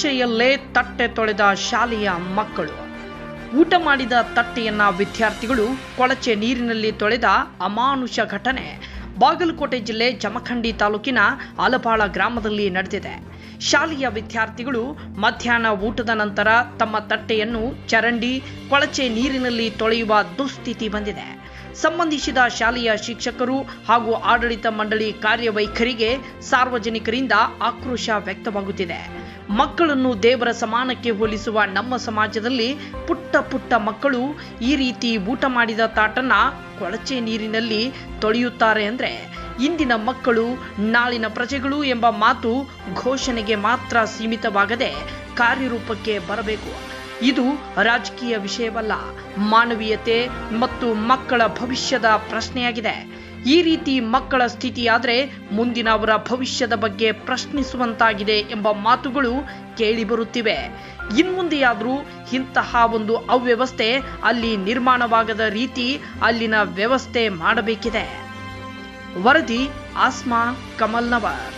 ಕೊಳಚೆಯಲ್ಲೇ ತಟ್ಟೆ ತೊಳೆದ ಶಾಲೆಯ ಮಕ್ಕಳು. ಊಟ ಮಾಡಿದ ತಟ್ಟೆಯನ್ನ ವಿದ್ಯಾರ್ಥಿಗಳು ಕೊಳಚೆ ನೀರಿನಲ್ಲಿ ತೊಳೆದ ಅಮಾನುಷ ಘಟನೆ ಬಾಗಲಕೋಟೆ ಜಿಲ್ಲೆ ಜಮಖಂಡಿ ತಾಲೂಕಿನ ಆಲಪಾಳ ಗ್ರಾಮದಲ್ಲಿ ನಡೆದಿದೆ. ಶಾಲೆಯ ವಿದ್ಯಾರ್ಥಿಗಳು ಮಧ್ಯಾಹ್ನ ಊಟದ ನಂತರ ತಮ್ಮ ತಟ್ಟೆಯನ್ನು ಚರಂಡಿ, ಕೊಳಚೆ ನೀರಿನಲ್ಲಿ ತೊಳೆಯುವ ದುಸ್ಥಿತಿ ಬಂದಿದೆ. ಸಂಬಂಧಿಸಿದ ಶಾಲೆಯ ಶಿಕ್ಷಕರು ಹಾಗೂ ಆಡಳಿತ ಮಂಡಳಿ ಕಾರ್ಯವೈಖರಿಗೆ ಸಾರ್ವಜನಿಕರಿಂದ ಆಕ್ರೋಶ ವ್ಯಕ್ತವಾಗುತ್ತಿದೆ. ಮಕ್ಕಳನ್ನು ದೇವರ ಸಮಾನಕ್ಕೆ ಹೋಲಿಸುವ ನಮ್ಮ ಸಮಾಜದಲ್ಲಿ ಪುಟ್ಟ ಪುಟ್ಟ ಮಕ್ಕಳು ಈ ರೀತಿ ಊಟ ಮಾಡಿದ ತಾಟನ್ನ ಕೊಳಚೆ ನೀರಿನಲ್ಲಿ ತೊಳೆಯುತ್ತಾರೆ ಅಂದ್ರೆ ಇಂದಿನ ಮಕ್ಕಳು ನಾಳಿನ ಪ್ರಜೆಗಳು ಎಂಬ ಮಾತು ಘೋಷಣೆಗೆ ಮಾತ್ರ ಸೀಮಿತವಾಗದೆ ಕಾರ್ಯರೂಪಕ್ಕೆ ಬರಬೇಕು. ಇದು ರಾಜಕೀಯ ವಿಷಯವಲ್ಲ, ಮಾನವೀಯತೆ ಮತ್ತು ಮಕ್ಕಳ ಭವಿಷ್ಯದ ಪ್ರಶ್ನೆಯಾಗಿದೆ. ಈ ರೀತಿ ಮಕ್ಕಳ ಸ್ಥಿತಿಯಾದರೆ ಮುಂದಿನ ಅವರ ಭವಿಷ್ಯದ ಬಗ್ಗೆ ಪ್ರಶ್ನಿಸುವಂತಾಗಿದೆ ಎಂಬ ಮಾತುಗಳು ಕೇಳಿಬರುತ್ತಿವೆ. ಇನ್ಮುಂದೆಯಾದರೂ ಇಂತಹ ಒಂದು ಅವ್ಯವಸ್ಥೆ ಅಲ್ಲಿ ನಿರ್ಮಾಣವಾಗದ ರೀತಿ ಅಲ್ಲಿನ ವ್ಯವಸ್ಥೆ ಮಾಡಬೇಕಿದೆ. ವರದಿ ಆಸ್ಮಾ ಕಮಲ್ನವರ್.